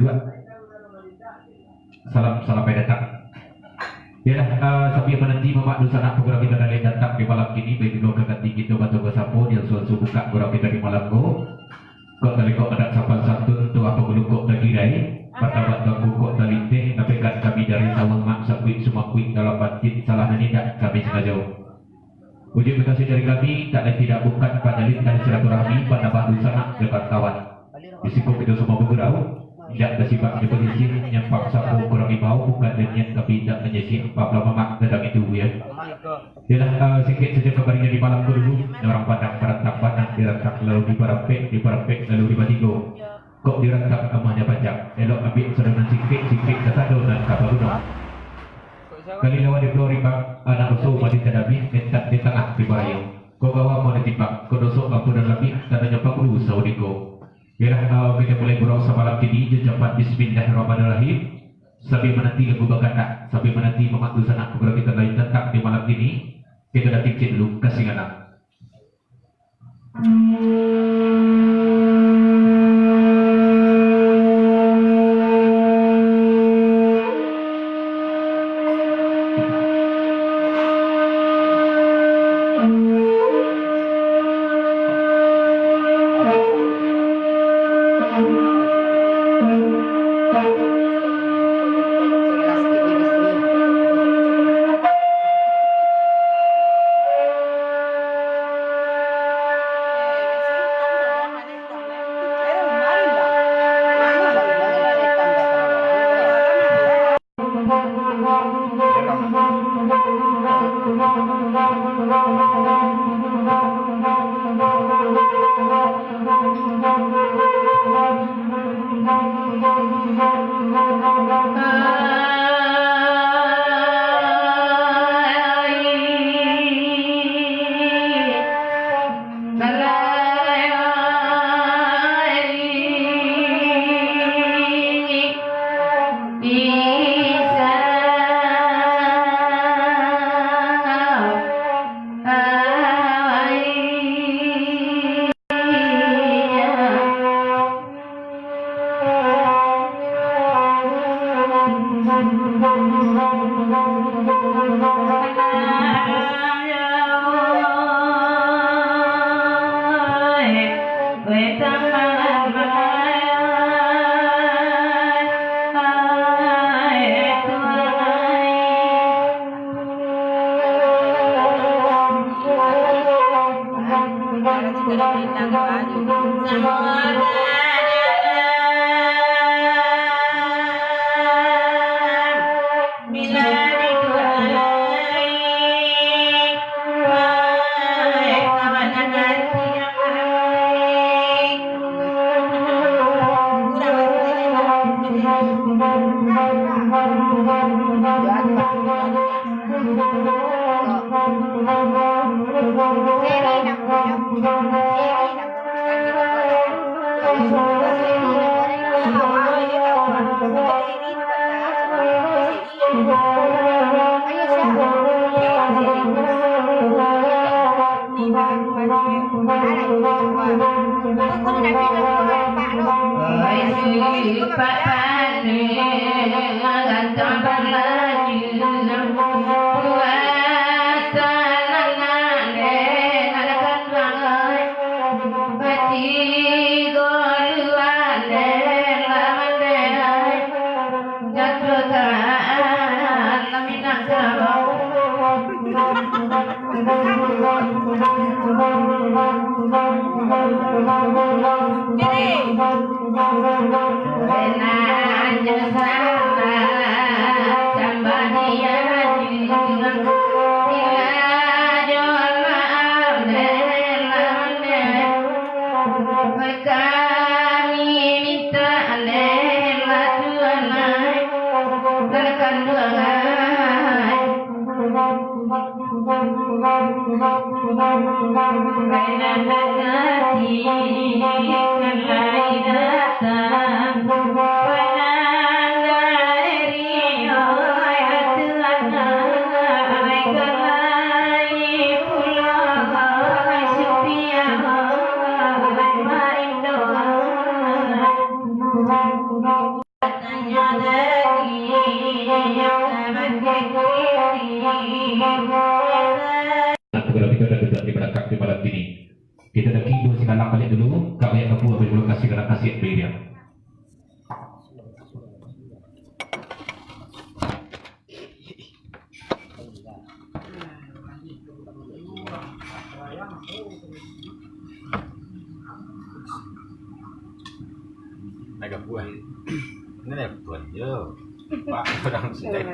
berdua. Salam datang. Yalah, sambil menanti memakdu sanak program kita dari datang di malam ini bagi dua kekati kita batu bersapun yang suatu buka program kita di malam ko. Kok tali kok ada sapan santun tu apa belukok lagi rai. Pertama bangku kok tali teh tapi kan kami dari sawang mak sakuit semua kuit dalam batin salah tidak kami sengaja. Uji kasih dari kami tak lain tidak bukan pada lintas silaturahmi pada batu sanak dekat kawan. Risiko kita semua bergurau. Tidak bersifat deposisi yang paksa kurang ibau bukan dengan tapi tidak menyisi apa mamak sedang itu ya. Ialah sikit saja kabarnya di malam dulu orang padang berantak padang dirantak lalu di parapek lalu di batigo. Kok dirantak amahnya pajak elok ambil serangan sikit kesado dan kapal gunung. Kali lawan di Flori bang anak usul mati tadabi entak di tengah di bayau. Kau bawa mau ditimbang kau dosok aku dan lebih tandanya pak dulu saudiko. Yalah kita mulai berau semalam ini jajapan Bismillahirrahmanirrahim sambil menanti lagu baganda sambil menanti memandu sanak kepada kita lain datang di malam ini kita dah tikcin dulu kasih anak. kasih dia. Agak buah. Ini nih buat yo. Pak orang sedek.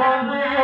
Sama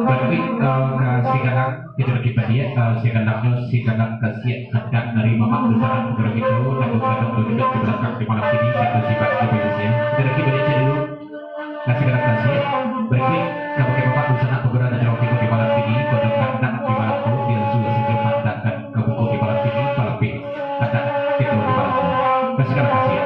Tapi si kanak kita kita dia si kanaknya si kanak kasih akan dari mama besar negara itu dan kadang tidak di belakang di malam ini satu sifat kebencian kita kita baca dulu kasih kanak kasih baik kalau kita bapak besar negara negara itu di malam ini pada kanak di malam itu dia sudah segera mengatakan ke buku di malam ini malam ini kata itu di malam kasih kanak kasih ya.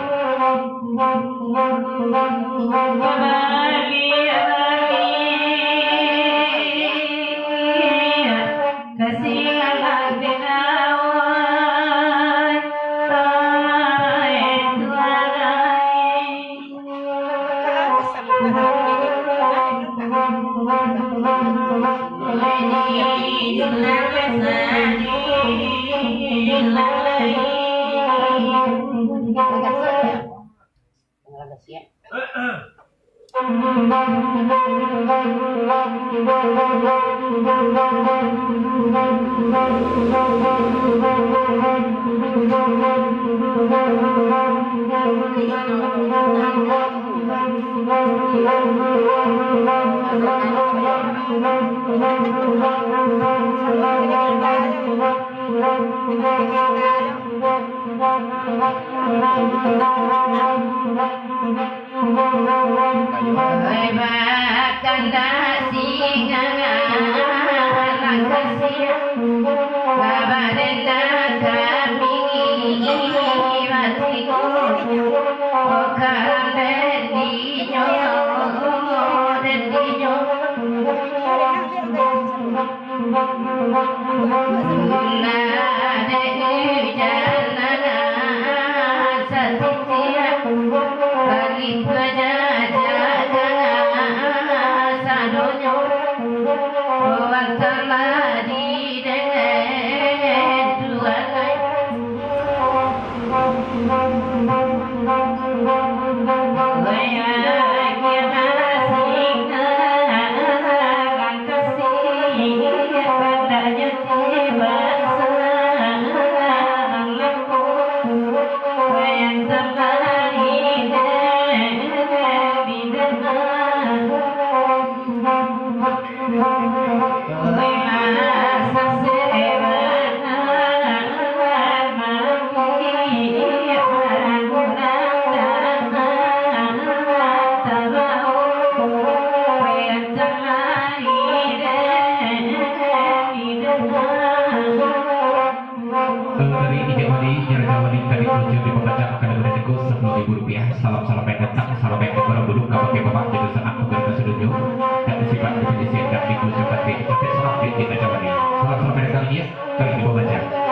Tuhan Baik Wali, Nyerja Wali tadi tujuh di pembacaan kategori nego Rp10.000. Salam-salam baik datang, salam baik orang duduk kabar bapak jadi sangat pegang keseduju dan disifat definisi dan minggu cepat di kita salam di Nyerja Wali. Salam-salam baik kali ya, kali ini pembaca.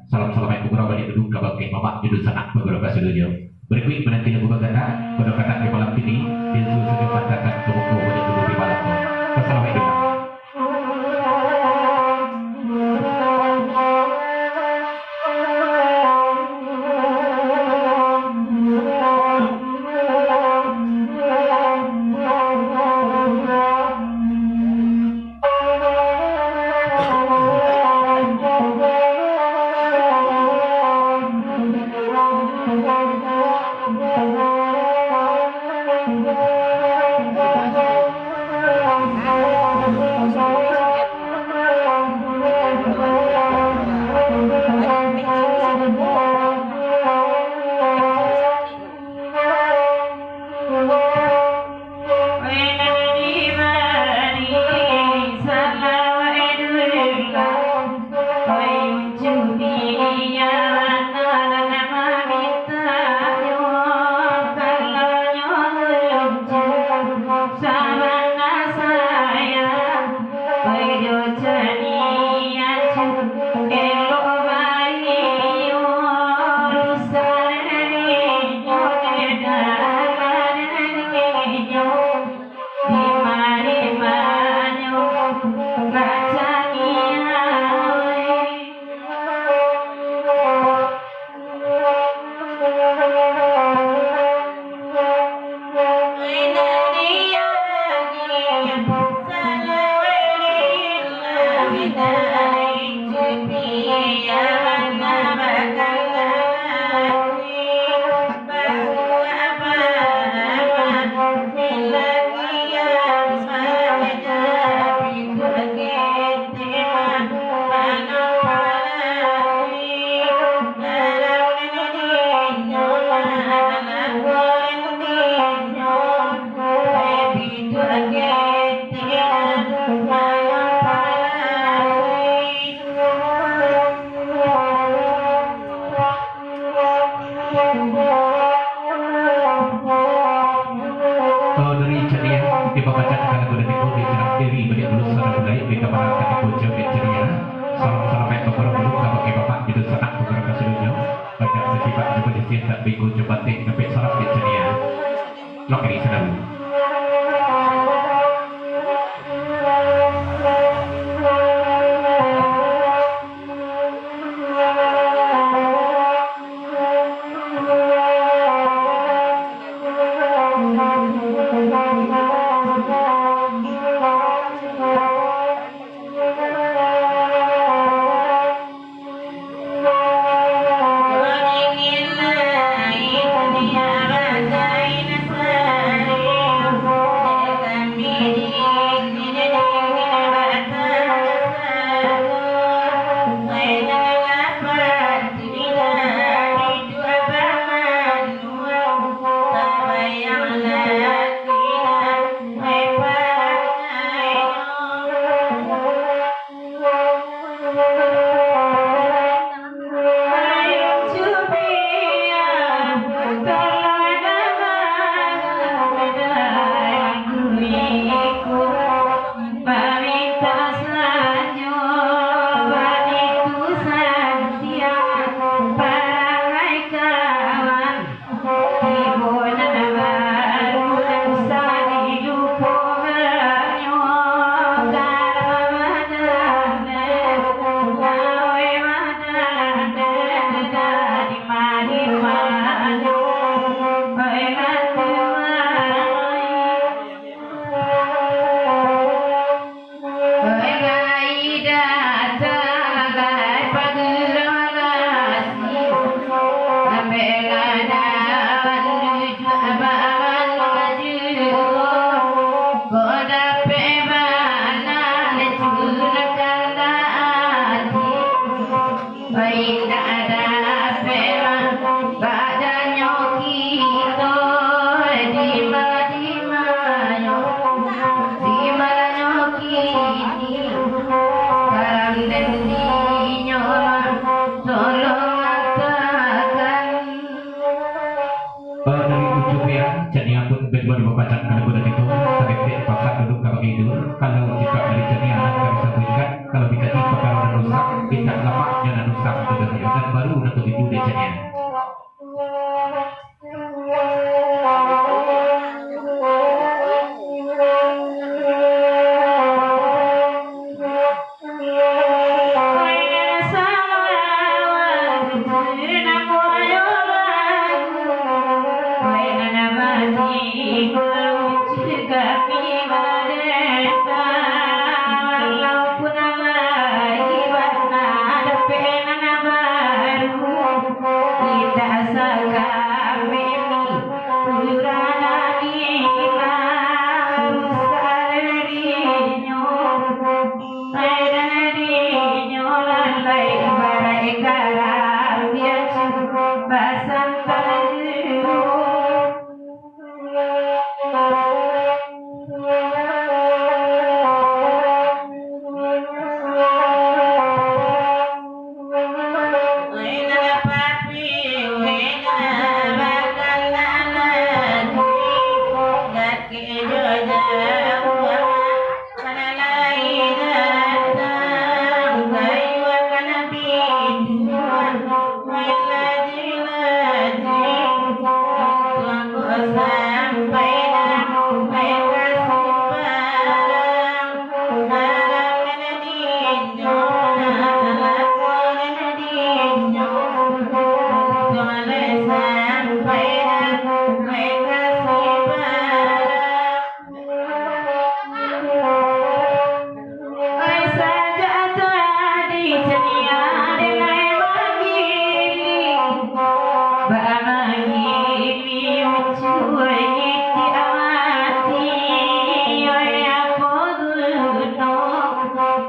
Salam-salam yang kurang banyak duduk kabar bapak judul sangat beberapa sedunia. Berikut menanti lagu bagana pada kata di malam ini yang sudah katakan kebuka banyak duduk di malam itu. Assalamualaikum. Thank you. Dari ceria kita baca akan boleh dikau di dalam diri beri belum sana mulai kita bahas kata bocor di ceria salam baik beberapa belum kalau kita bapak itu sanak beberapa sebelumnya baca sifat juga di sini tak bego coba tik sampai sarap di ceria lok ini sedang dari ujung ya jadi aku berdua dibacakan kalau udah itu tarik pasak duduk kalau tidur kalau jika dari jadi anak nggak bisa berikan kalau dikasih perkara dan rusak kita lapaknya dan rusak itu dan baru udah tuh itu dejanya Bye.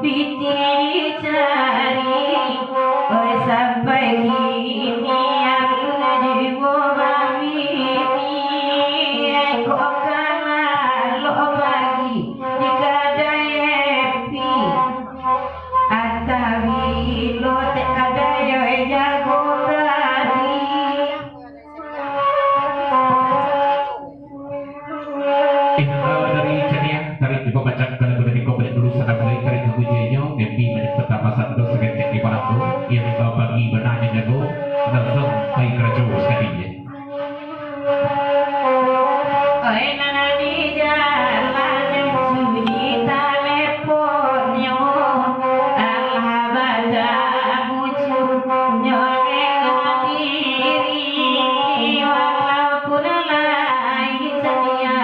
piti dicari, oh sampai kini aku jiwa babi kok kalah lo pagi di kadai happy atawi lo te kadai jago tadi. Dari Cenia, dari Ibu Bacak kalau dari Komplit dulu sangat baik dari Tugu Jenyo, Nepi menit pertama satu seketik di Palangku, yang dibawa bagi benarnya jago, langsung baik kerja sekalinya. Oi nana di jalan sunyi teleponnya, Allah baca muncul nyoreng diri, walaupun lagi sedia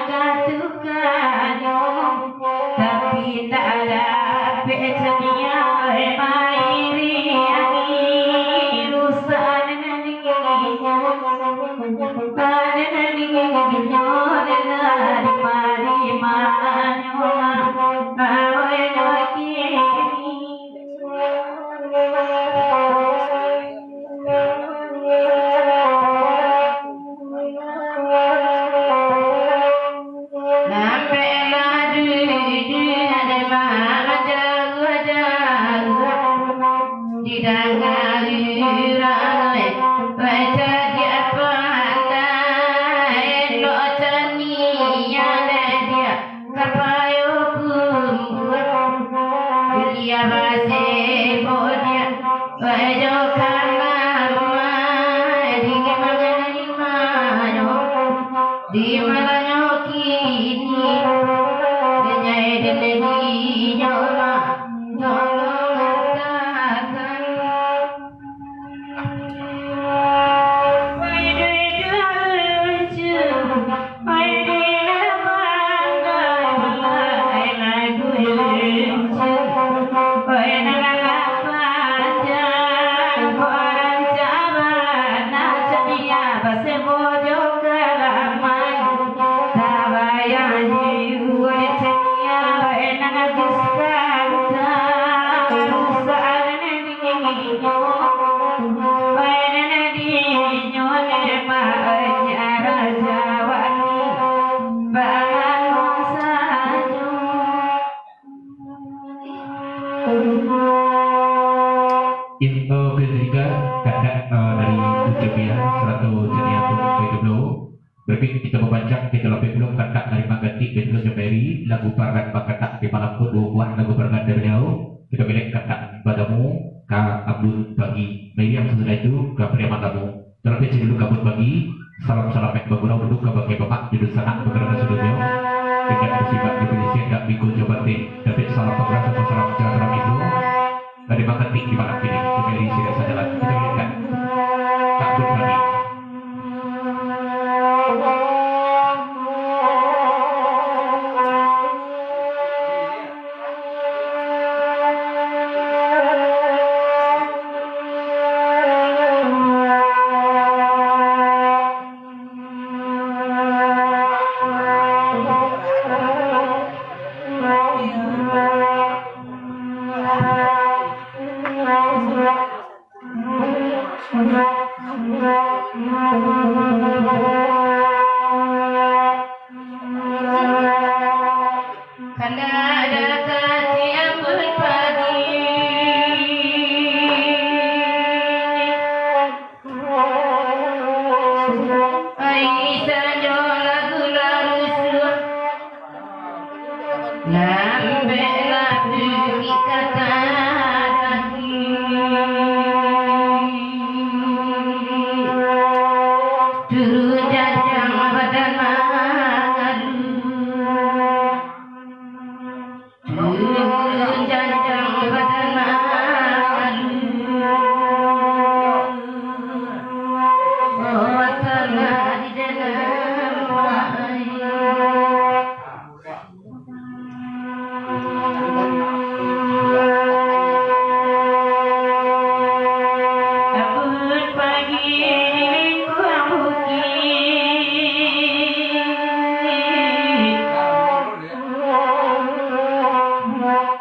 katukannya, tapi tak ada pecahnya mairi ani rusak nani. Di mana kini Denyai denedi nyoba Tolong katakan Wai dia lucu Wai dia bangga Wai lagu lucu Wai nalak panjang Orang cabar Nak sedia Base bojo kelamai Info ketiga kadang dari Ucapia 100 Cenia pun dulu berpikir kita membaca kita lebih belum kata dari Magati Betul Jemeri lagu Paran Makata di malam pun dua buah lagu Paran dari jauh kita pilih kata padamu Kak Abdul bagi Miriam sesudah itu ke Priaman tamu terlebih dulu kabut bagi salam-salam yang berguna dulu ke bagai bapak judul sana bekerja studio tidak bersifat definisi tidak minggu coba tapi salam pengeras atau salam sejahtera itu dari Magati di malam ini Jemeri tidak saja lagi kita pilihkan Kak Abdul bagi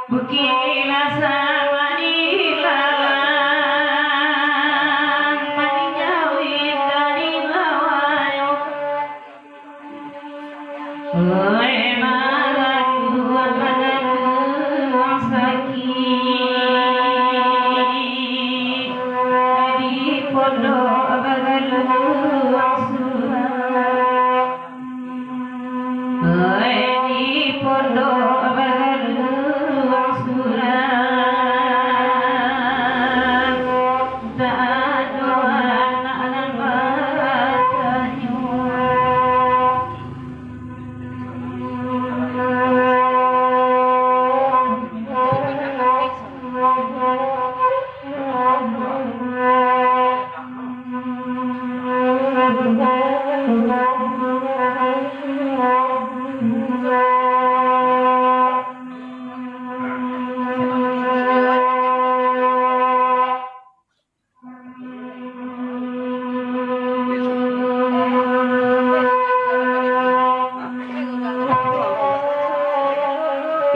Bukina sama dilalang Manijawi dari lawayo Oi malaku malaku sakit Di pondok bagalu surat Oi di pondok bagalu surat Tak doa anak batanya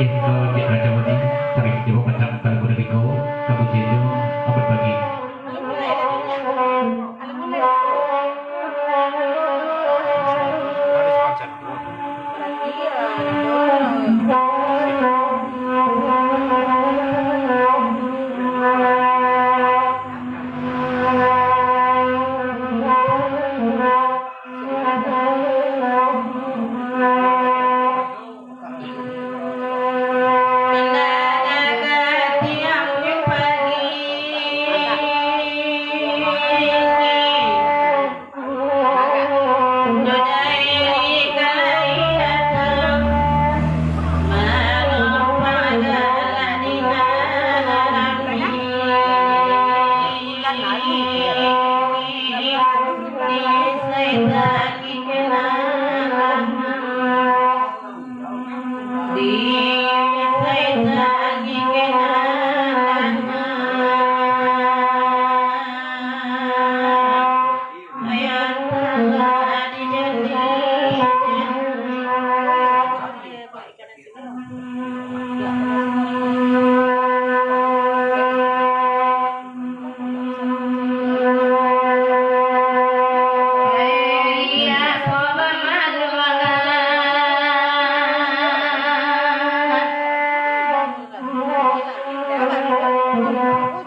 Indo di Raja Wadi, tarik di bawah kacang kalau boleh diko, kamu jejo, obat bagi. Harus konsep dulu.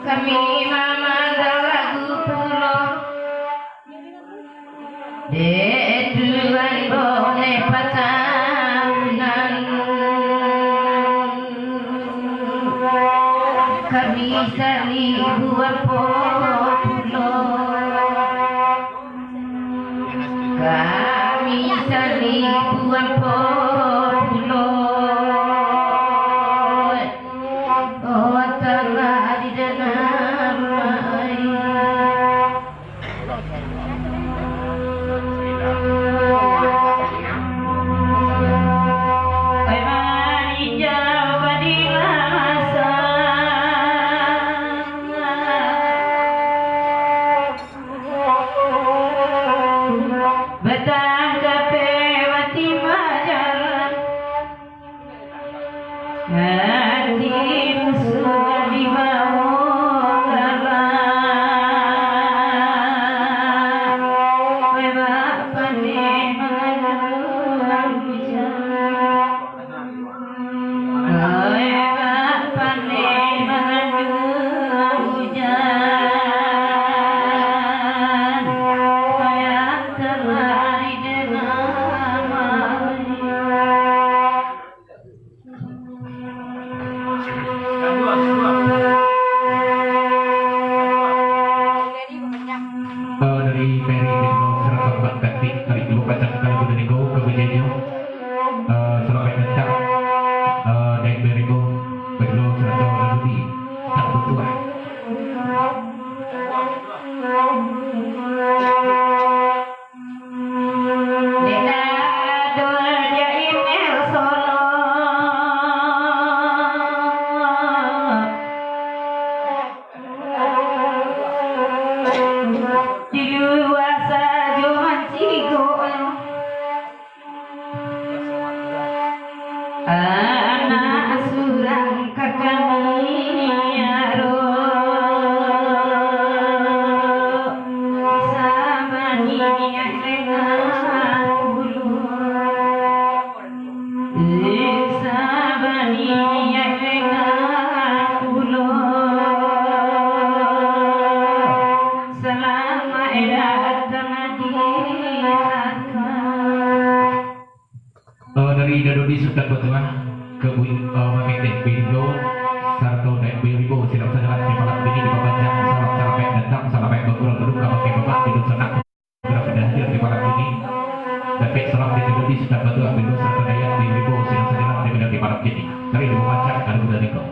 Kami mama lagu pulo Deduan boleh patanan Kami seribuan pulo Kami seribuan pulo Oh telah di dalam air Betang kape wati maja dodi sudah betul ke mamete bingo sarto dan biribo sidang sajaran di malam ini di pembacaan salam sampai datang sampai berkurang berduka pakai bapak di sana berapa hadir di malam ini dan baik salam di dodi sudah betul bingo sarto daya biribo sidang sajaran di malam ini dari membaca ada udah niko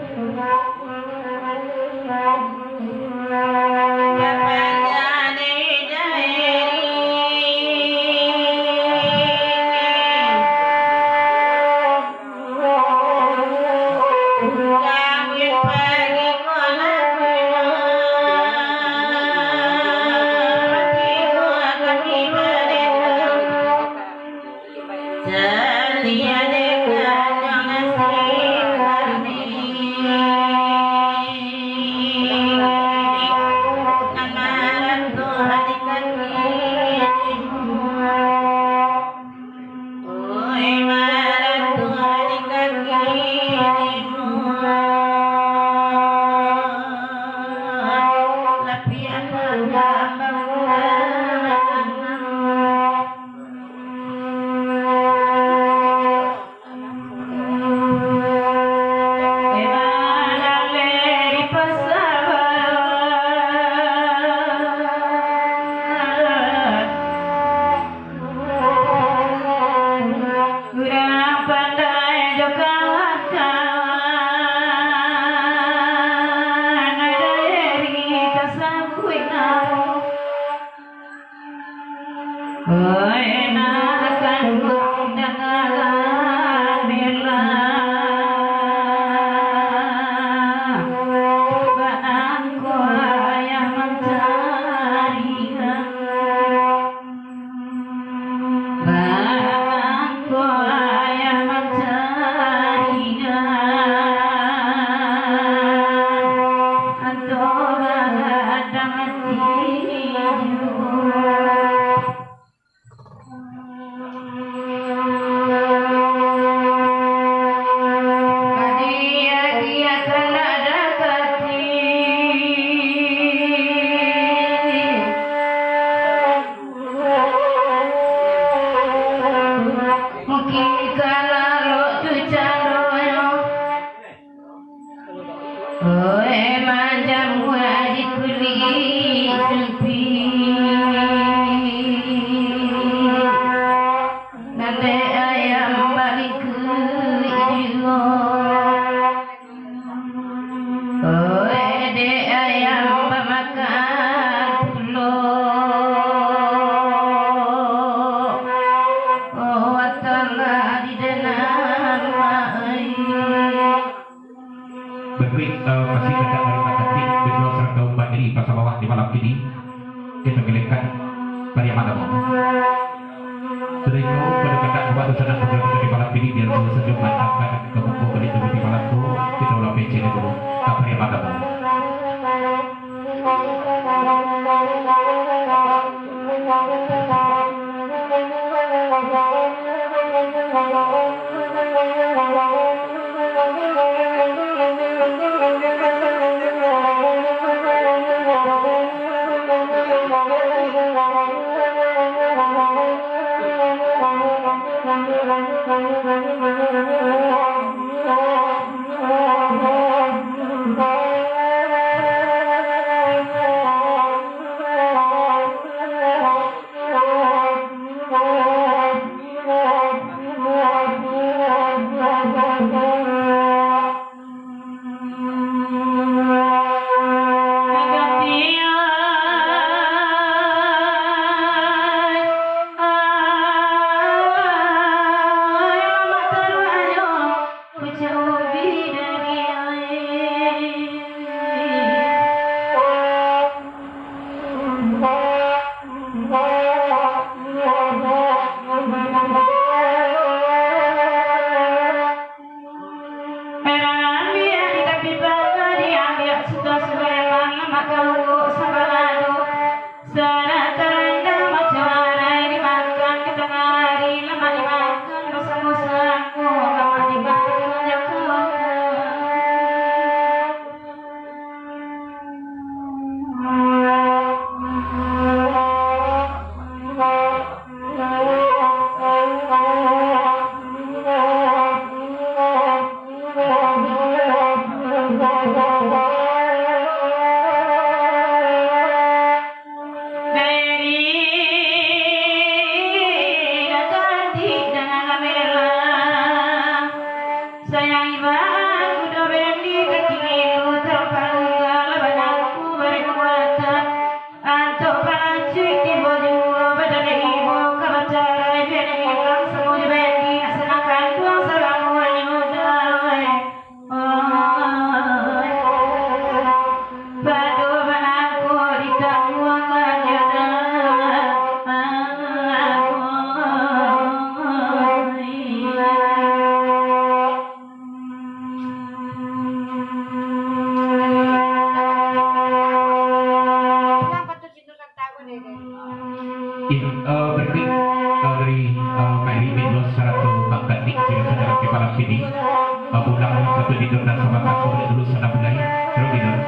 Berikut masih ada dari Makati Bedro serta Mbak Eri pasal bawah di malam ini kita gelengkan Maria Madamu. Sediko pada kata buat usaha program di malam ini biar dulu sejuk mantapkan kemudian beri dulu di malamku kita ulang PC dulu tak Maria Madamu. tidur dan sama aku boleh dulu sana mulai terus tidur.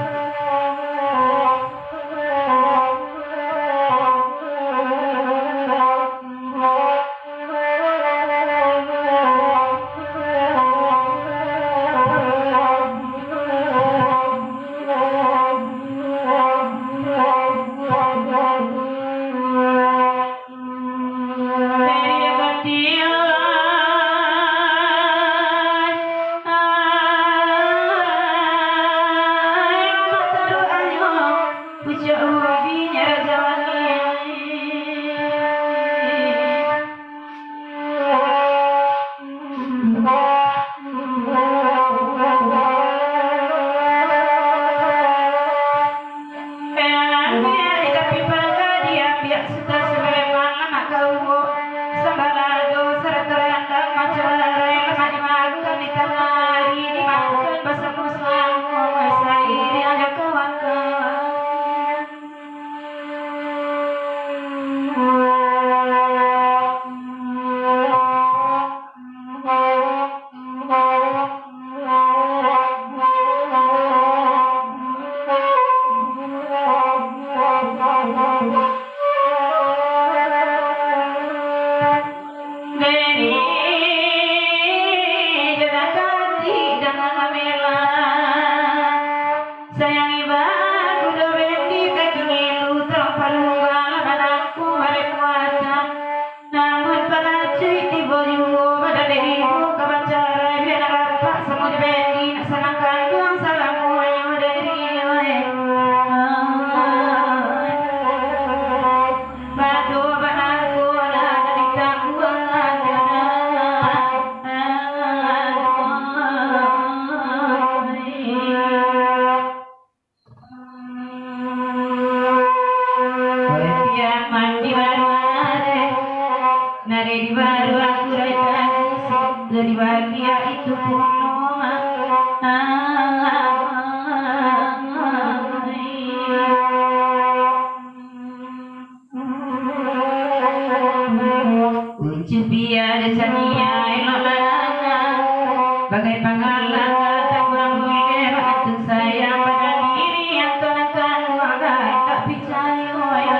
Bagai panggilan tawang itu sayang pada diri yang tenakan wagai tak percaya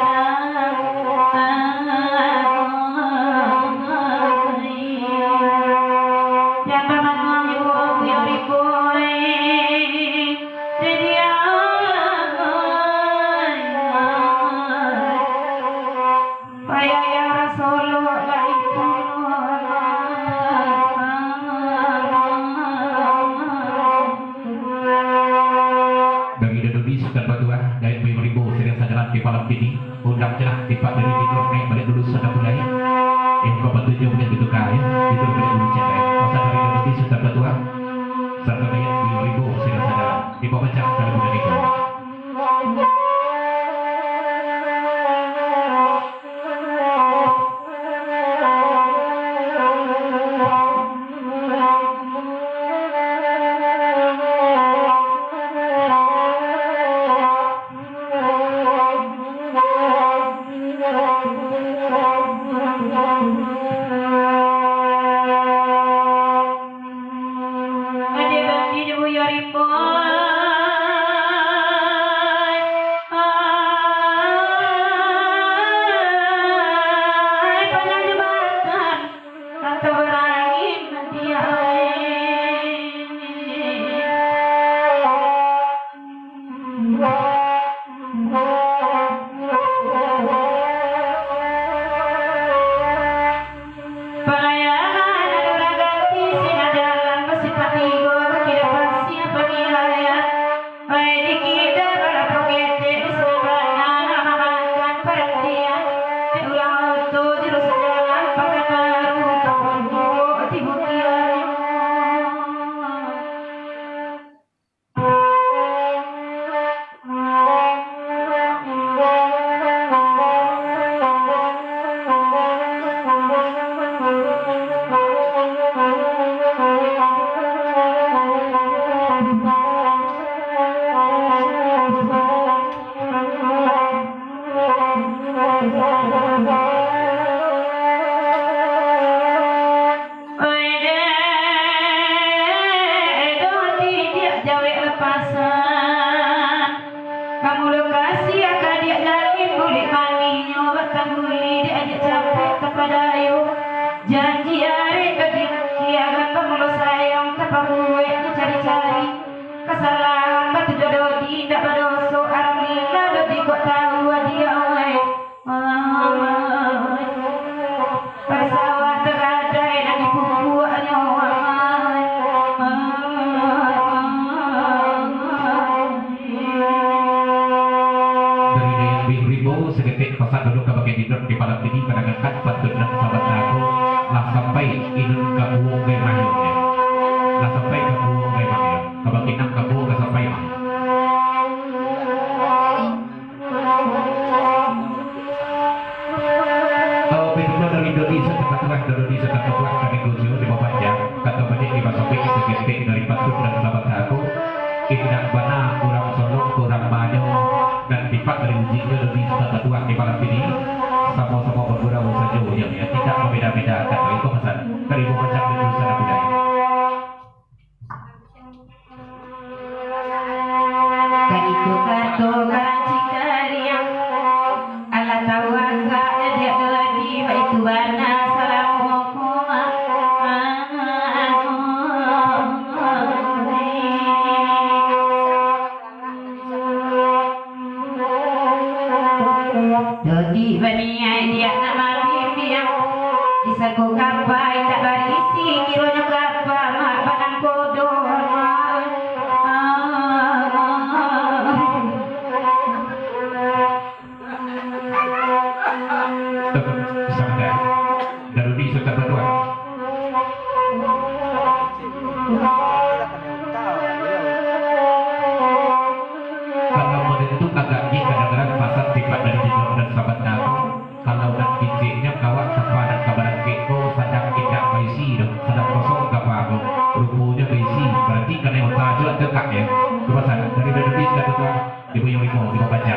yang paman yo rikoi jadi payah yang rasulullah itu di malam ini undang cerah tipak dari tidur naik balik dulu sudah mulai yang kau tujuh punya gitu kaya tidur balik dulu cerai masa dari lebih sudah bertua serta dengan 2000 sudah sadar di bawah pecah kalau bukan itu. Pelayanan, adorasi, sinadalan, bersifat ego, tidak pasti apa nilai tangguli diajak capek kepada ayu janji hari bagi kiaga pengelola sayang tanpa gue dicari-cari kesalahan batu dodo tidak berdosa arang lila dodi kok tahu dia oi pada sawah teradai dan dipupuk nyawa seketik pasal duduk ke bagian hidup di malam ini kadang-kadang patut dan sahabat aku lah sampai inun ke buung memahnya lah sampai ke buung memahnya ke bagian ke buung ke sampai mah betul dari Indonesia kata Indonesia kata Tuhan kami kuju di bawah jam kata banyak di masa ini seketik dari patut dan sahabat aku tidak benar kurang solong kurang banyak dan sifat dari ujinya lebih sudah Tuhan di malam ini sama-sama bergurau saja yang tidak membeda-bedakan itu pesan dari bawah jam dan usaha budaya kaitu kato karanci kariang ala tawaka dia di baitu bana salamu Dodi baniai dia nama bibiang disaku kapai tak barisi kironya kapa mak padang kodon sampai dari sudah berdua kalau menentu agak kadang-kadang pasal sifat dari jiwa dan sahabat aku kalau dan bisiknya kawan sepadan kabaran keko sadang tidak baisi dong sadang kosong kapago rupunya baisi berarti karena yang tajuk tekak ya kepasan dari bisa tuh ibu yang limo di baca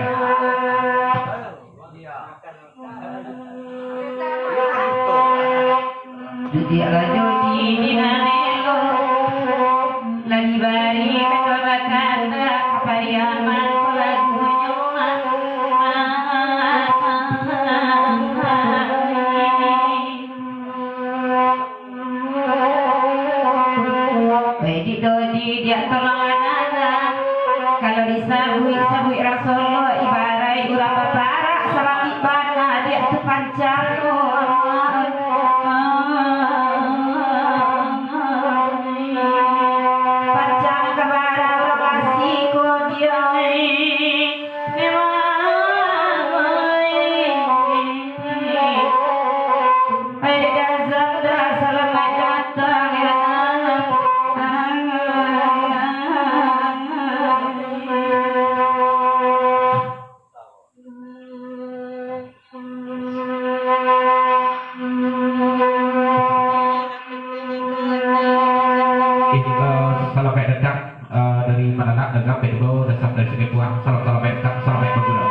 Judi judi di namelo lagi bari ketua kata pariaman lagunya Wedi dodi dia tolongan kalau disabui Rasulullah ibarai urang baparak salam ibana dia tu pancang salam baik dekat dari mana negara Pedro dasar dari sini buang salam baik dekat salam baik berguna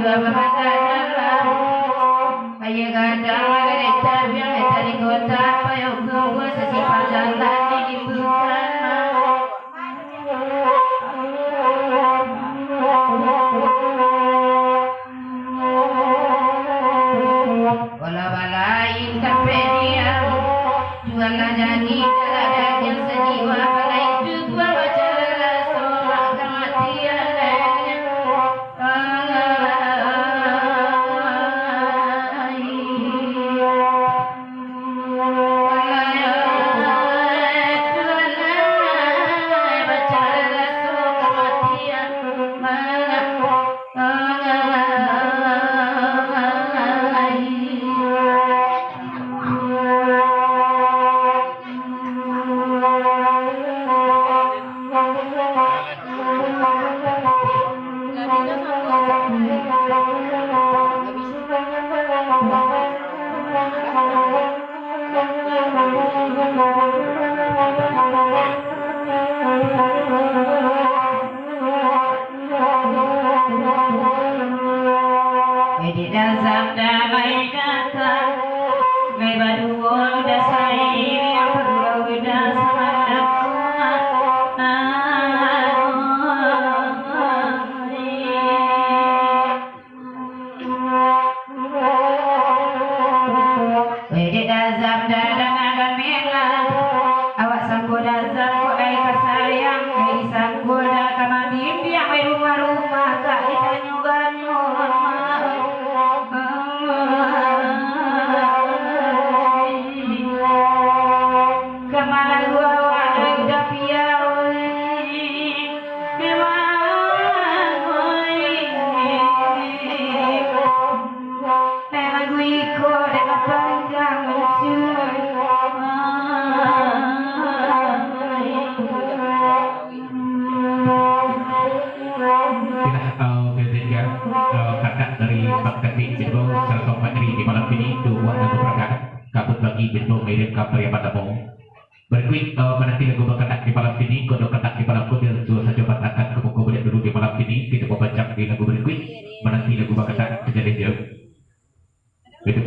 dua berkata ayah kadang ada tapi yang dari kota payung gue sesifat jalan di bukan wala-walain sampai dia jualan jadi darah yang sejiwa pada itu gua baca soal kematian berikut menanti lagu berketak di malam ini kodok ketak di malam kodok dua saja batakan kemuka boleh dulu di malam ini kita baca di lagu berikut menanti lagu berketak terjadi jauh itu